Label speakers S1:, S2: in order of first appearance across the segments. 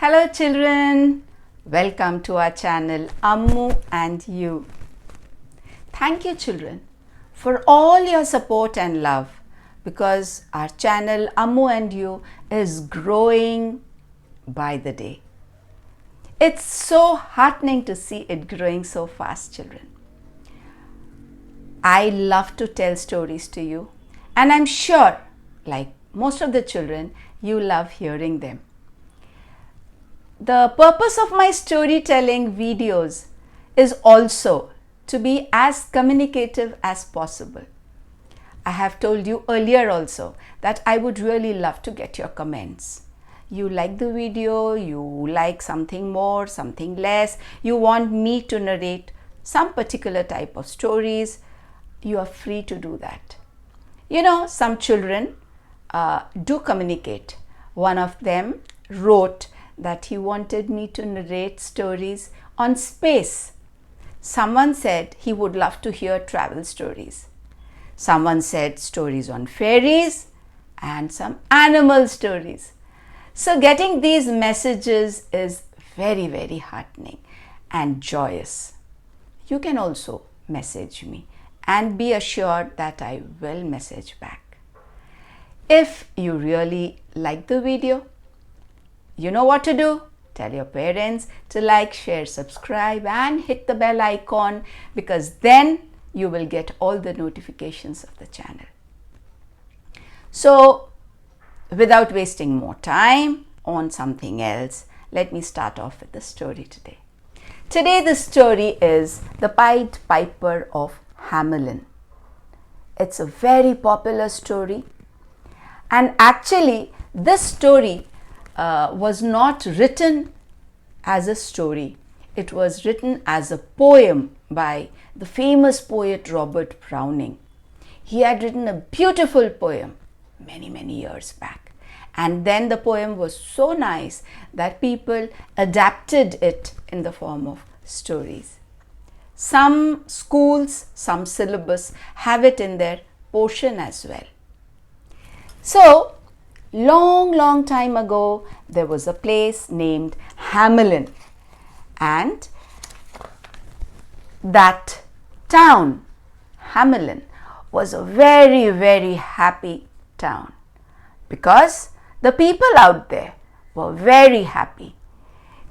S1: Hello children, welcome to our channel Ammu&You. Thank you children for all your support and love because our channel Ammu&You is growing by the day. It's so heartening to see it growing so fast children. I love to tell stories to you and I'm sure like most of the children you love hearing them. The purpose of my storytelling videos is also to be as communicative as possible. I have told you earlier also that I would really love to get your comments. You like the video, you like something more, something less, you want me to narrate some particular type of stories, you are free to do that. You know, some children do communicate. One of them wrote that he wanted me to narrate stories on space. Someone said he would love to hear travel stories. Someone said stories on fairies and some animal stories. So getting these messages is very, very heartening and joyous. You can also message me and be assured that I will message back. If you really like the video, you know what to do. Tell your parents to like, share, subscribe and hit the bell icon because then you will get all the notifications of the channel. So without wasting more time on something else, let me start off with the story today. Today the story is The Pied Piper of Hamelin. It's a very popular story and actually this story was not written as a story. It was written as a poem by the famous poet Robert Browning. He had written a beautiful poem many years back. And then the poem was so nice that people adapted it in the form of stories. Some schools, some syllabus have it in their portion as well. So, long time ago, there was a place named Hamelin and that town, Hamelin, was a very happy town because the people out there were very happy.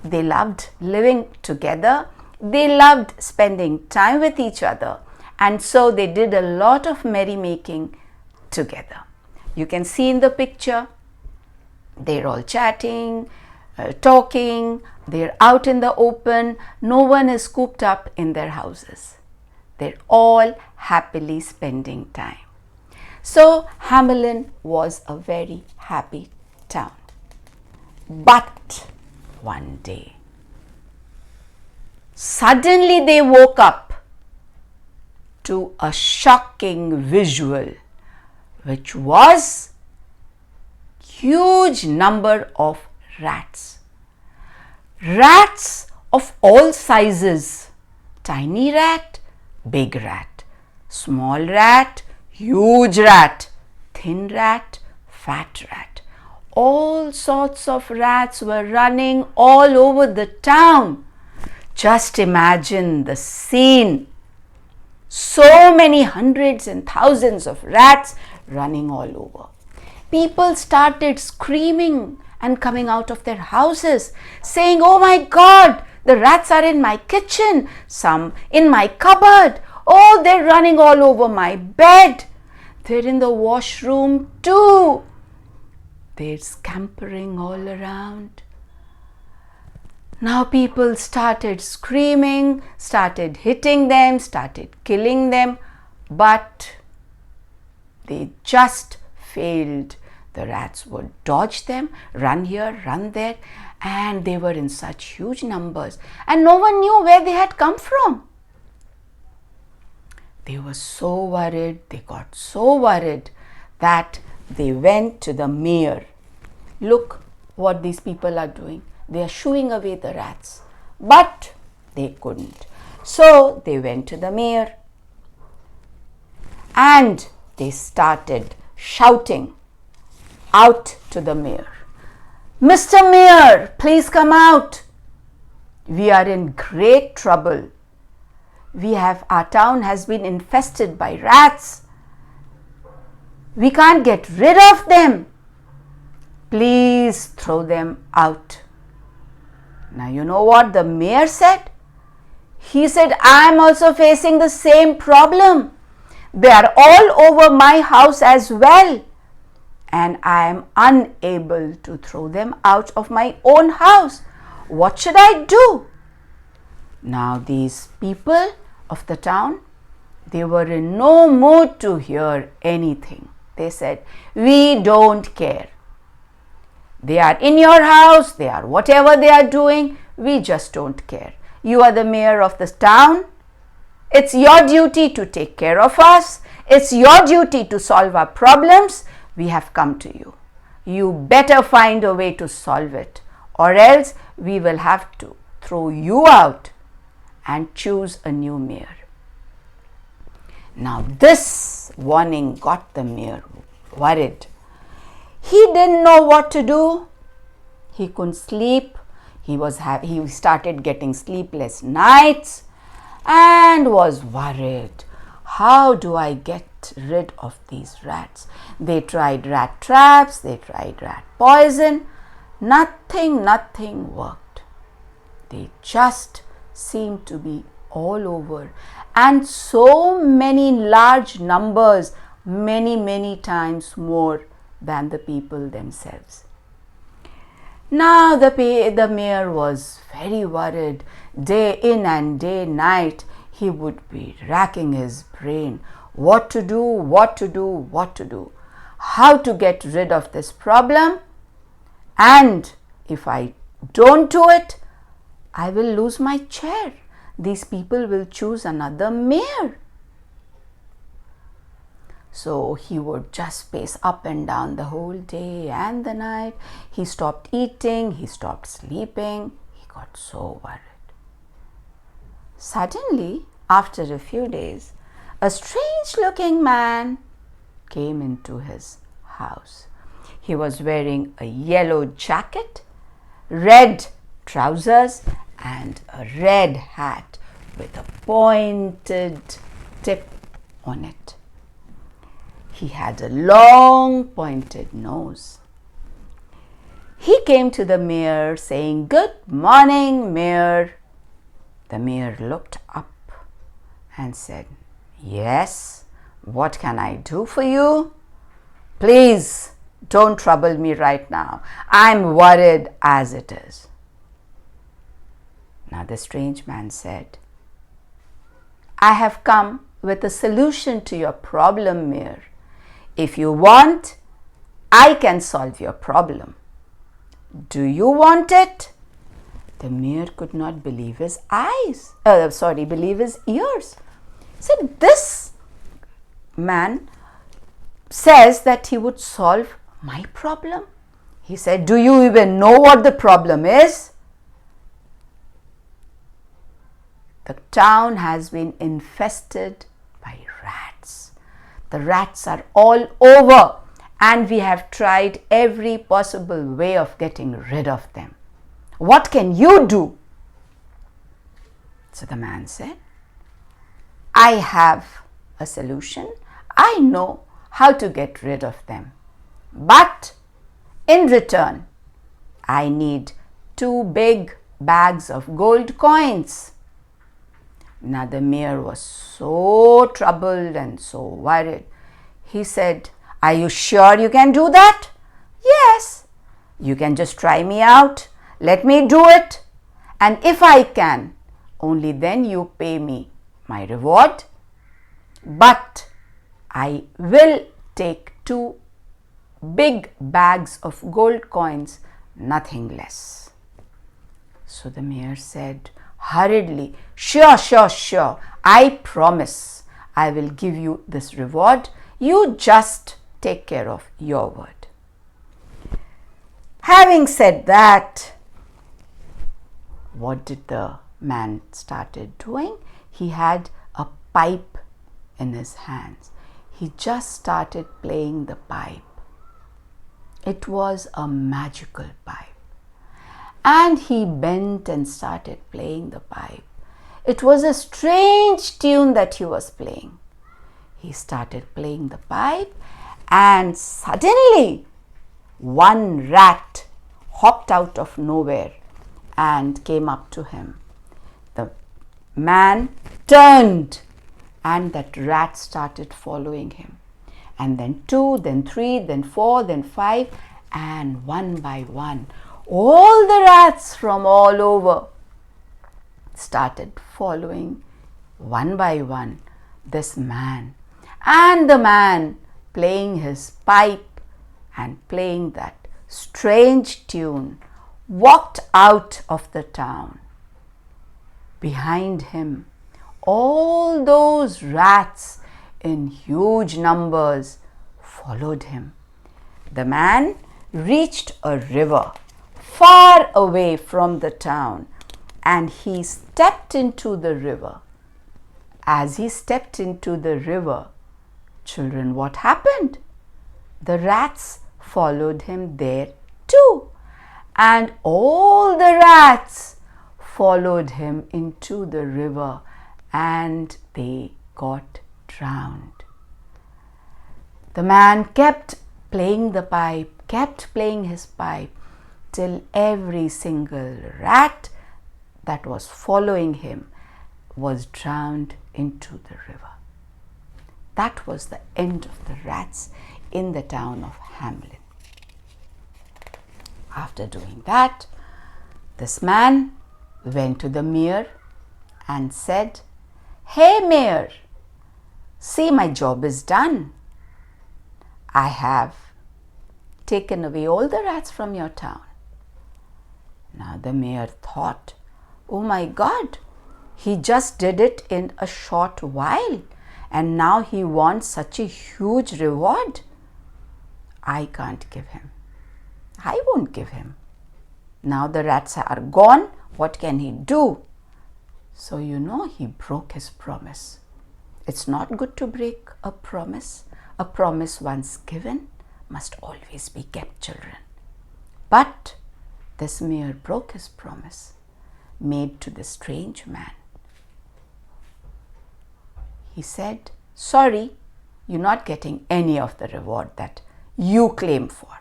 S1: They loved living together, they loved spending time with each other and so they did a lot of merrymaking together. You can see in the picture, they're all chatting, talking, they're out in the open, no one is cooped up in their houses. They're all happily spending time. So Hamelin was a very happy town. But one day, suddenly they woke up to a shocking visual, which was huge number of rats. Rats of all sizes. Tiny rat, big rat, small rat, huge rat, thin rat, fat rat. All sorts of rats were running all over the town. Just imagine the scene. So many hundreds and thousands of rats running all over. People started screaming and coming out of their houses saying, "Oh my God, the rats are in my kitchen, some in my cupboard. Oh, they're running all over my bed. They're in the washroom too. They're scampering all around." Now people started screaming, started hitting them, started killing them, but they just failed. The rats would dodge them, run here, run there, and they were in such huge numbers and no one knew where they had come from. They were so worried, they got so worried that they went to the mayor. Look what these people are doing. They are shooing away the rats, but they couldn't. So they went to the mayor and they started shouting out to the mayor, Mr. Mayor, please come out. We are in great trouble. Our town has been infested by rats. We can't get rid of them. Please throw them out. Now you know what the mayor said? He said, I am also facing the same problem. They are all over my house as well. And I am unable to throw them out of my own house. What should I do? Now these people of the town, they were in no mood to hear anything. They said, we don't care. They are in your house, they are whatever they are doing, we just don't care. You are the mayor of this town. It's your duty to take care of us. It's your duty to solve our problems. We have come to you. You better find a way to solve it, or else we will have to throw you out and choose a new mayor. Now this warning got the mayor worried. He didn't know what to do. He couldn't sleep. He started getting sleepless nights and was worried. How do I get rid of these rats? They tried rat traps, they tried rat poison. Nothing worked. They just seemed to be all over, and so many large numbers, many times more than the people themselves. Now the mayor was very worried. Day in and day night, he would be racking his brain. What to do, how to get rid of this problem. And if I don't do it, I will lose my chair. These people will choose another mayor. So he would just pace up and down the whole day and the night. He stopped eating, he stopped sleeping. He got so worried. Suddenly, after a few days, a strange-looking man came into his house. He was wearing a yellow jacket, red trousers, and a red hat with a pointed tip on it. He had a long pointed nose. He came to the mayor saying, "Good morning, mayor." The mayor looked up and said, "Yes, what can I do for you? Please don't trouble me right now. I'm worried as it is." Now the strange man said, "I have come with a solution to your problem, mayor. If you want, I can solve your problem. Do you want it?" The mayor could not believe his believe his ears. He said, "This man says that he would solve my problem." He said, "Do you even know what the problem is?" The town has been infested by rats. The rats are all over, and we have tried every possible way of getting rid of them. What can you do? So the man said, "I have a solution. I know how to get rid of them. But in return, I need 2 big bags of gold coins." Now the mayor was so troubled and so worried. He said, "Are you sure you can do that?" "Yes, you can just try me out. Let me do it. And if I can, only then you pay me my reward. But I will take 2 big bags of gold coins, nothing less." So the mayor said hurriedly, Sure. I promise I will give you this reward. You just take care of your word." Having said that, what did the man started doing? He had a pipe in his hands. He just started playing the pipe. It was a magical pipe. And he bent and started playing the pipe. It was a strange tune that he was playing. He started playing the pipe, and suddenly one rat hopped out of nowhere and came up to him. The man turned, and that rat started following him. And then 2, then 3, then 4, then 5, and one by one, all the rats from all over started following one by one this man. And the man, playing his pipe and playing that strange tune, walked out of the town. Behind him, all those rats in huge numbers followed him. The man reached a river far away from the town, and he stepped into the river. As he stepped into the river, children, what happened? The rats followed him there too, and all the rats followed him into the river, and they got drowned. The man kept playing the pipe, kept playing his pipe, till every single rat that was following him was drowned into the river. That was the end of the rats in the town of Hamelin. After doing that, this man went to the mayor and said, "Hey mayor, see, my job is done. I have taken away all the rats from your town." Now the mayor thought, "Oh my God, he just did it in a short while, and now he wants such a huge reward. I can't give him. I won't give him. Now the rats are gone, what can he do?" So he broke his promise. It's not good to break a promise. A promise once given must always be kept, children. But this mayor broke his promise made to the strange man. He said, "Sorry, you're not getting any of the reward that you claim for."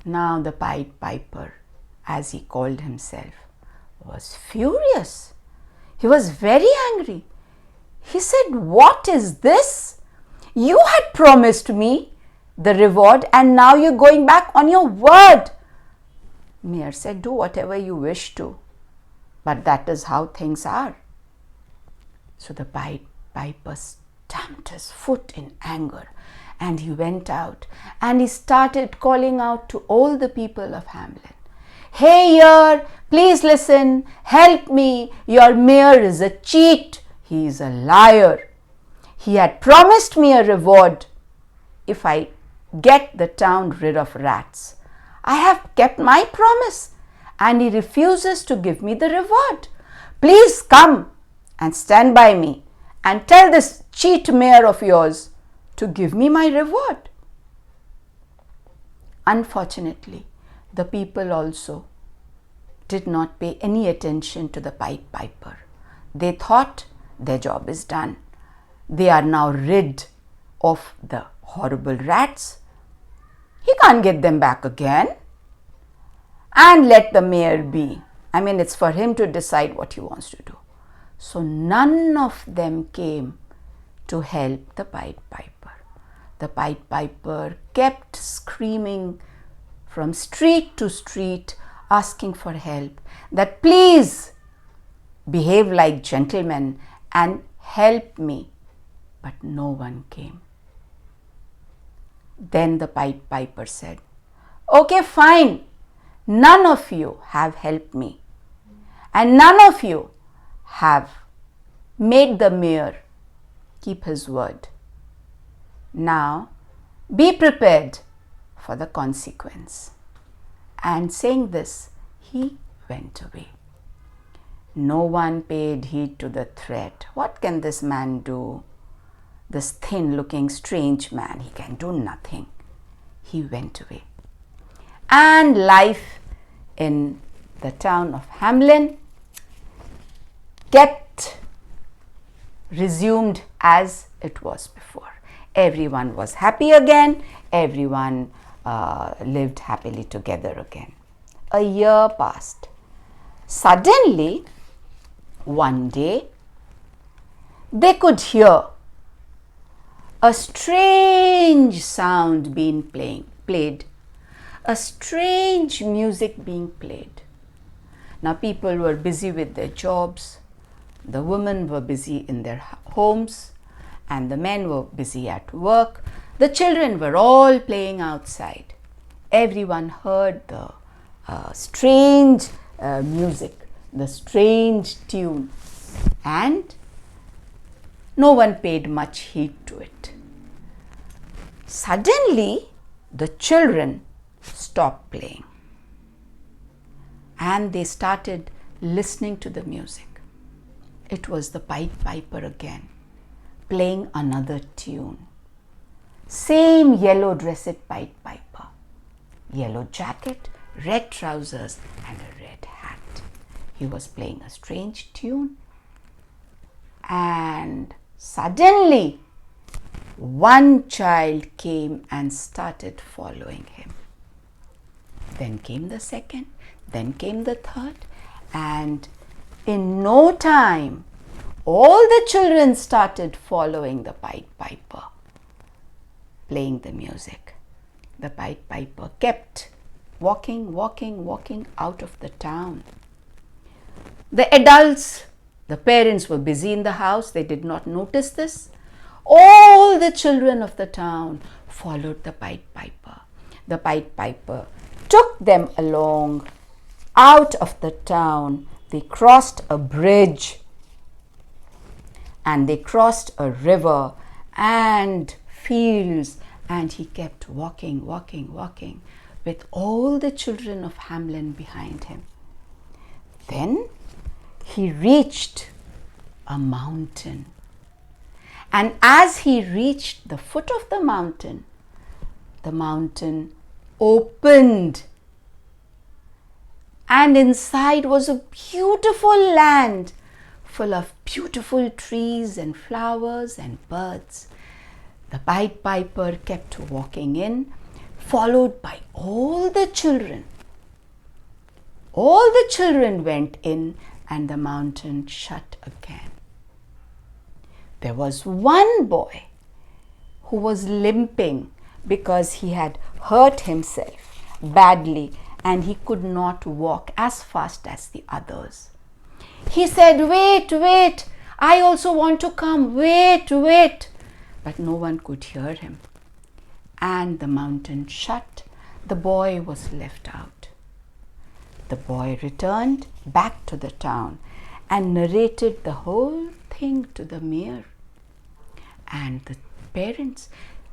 S1: Now the Pied Piper, as he called himself, was furious. He was very angry. He said, "What is this? You had promised me the reward, and now you're going back on your word." Mayor said, "Do whatever you wish to, but that is how things are." So the Pied Piper stamped his foot in anger, and he went out and he started calling out to all the people of Hamelin, "Hey, here, please listen, help me. Your mayor is a cheat. He is a liar. He had promised me a reward if I get the town rid of rats. I have kept my promise, and he refuses to give me the reward. Please come and stand by me and tell this cheat mayor of yours to give me my reward." Unfortunately, the people also did not pay any attention to the Pied Piper. They thought their job is done. They are now rid of the horrible rats. He can't get them back again. And let the mayor be. It's for him to decide what he wants to do. So none of them came to help the Pied Piper. The Pied Piper kept screaming from street to street, asking for help, that please behave like gentlemen and help me. But no one came. Then the Pied Piper said, "Okay, fine. None of you have helped me, and none of you have made the mayor keep his word. Now be prepared for the consequence." And saying this, he went away. No one paid heed to the threat. What can this man do? This thin-looking strange man, he can do nothing. He went away. and life in the town of Hamelin kept resumed as it was before. Everyone was happy again. Everyone lived happily together again. A year passed. Suddenly, one day, they could hear a strange sound being played, a strange music being played. Now people were busy with their jobs, the women were busy in their homes, and the men were busy at work. The children were all playing outside. Everyone heard the strange music, the strange tune, and no one paid much heed to it. Suddenly, the children stopped playing and they started listening to the music. It was the Pied Piper again, playing another tune. Same yellow-dressed Pied Piper, yellow jacket, red trousers, and a red hat. He was playing a strange tune, and suddenly one child came and started following him. Then came the second, then came the third, and in no time, all the children started following the Pied Piper, playing the music. The Pied Piper kept walking out of the town. The adults, the parents were busy in the house. They did not notice this. All the children of the town followed the Pied Piper. The Pied Piper took them along out of the town. They crossed a bridge and they crossed a river and fields, and he kept walking with all the children of Hamelin behind him. Then he reached a mountain, and as he reached the foot of the mountain opened, and inside was a beautiful land full of beautiful trees and flowers and birds. The Pied Piper kept walking in, followed by all the children. All the children went in and the mountain shut again. There was one boy who was limping because he had hurt himself badly and he could not walk as fast as the others. He said, "Wait, I also want to come, wait." But no one could hear him. And the mountain shut. The boy was left out. The boy returned back to the town and narrated the whole thing to the mayor. And the parents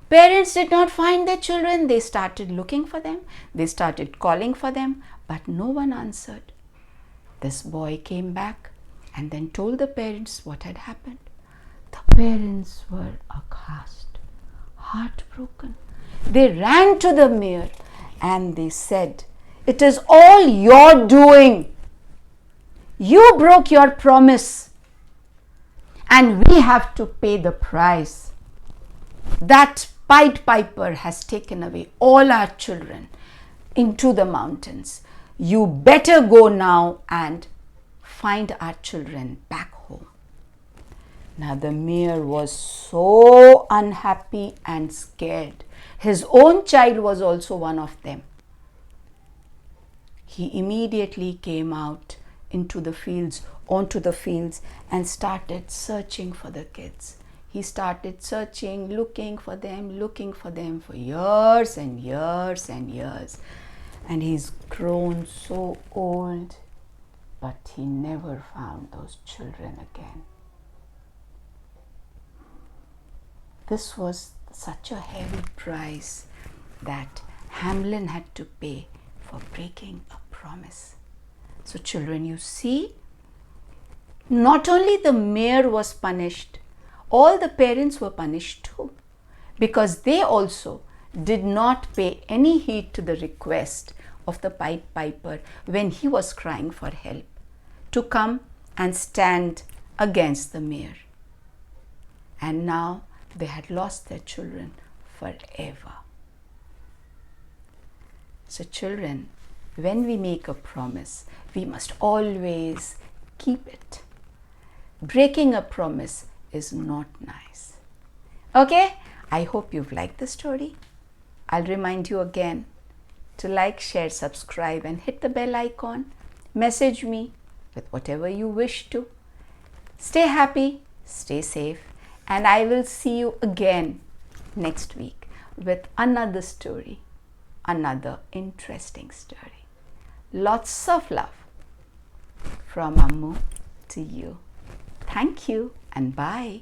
S1: did not find their children. They started looking for them. They started calling for them, but no one answered. This boy came back and then told the parents what had happened. The parents were aghast, heartbroken. They ran to the mayor and they said, "It is all your doing. You broke your promise and we have to pay the price. That Pied Piper has taken away all our children into the mountains. You better go now and find our children back home." Now the mayor was so unhappy and scared. His own child was also one of them. He immediately came out onto the fields and started searching for the kids. He started searching, looking for them for years and years and years. And he's grown so old, but he never found those children again. This was such a heavy price that Hamelin had to pay for breaking a promise. So children, you see, not only the mayor was punished, all the parents were punished too, because they also did not pay any heed to the request of the Pied Piper when he was crying for help, to come and stand against the mayor. And now they had lost their children forever. So children, when we make a promise, we must always keep it. Breaking a promise is not nice. Okay, I hope you've liked the story. I'll remind you again to like, share, subscribe and hit the bell icon. Message me with whatever you wish to. Stay happy, stay safe, and I will see you again next week with another story, another interesting story. Lots of love from Ammu to you. Thank you and bye.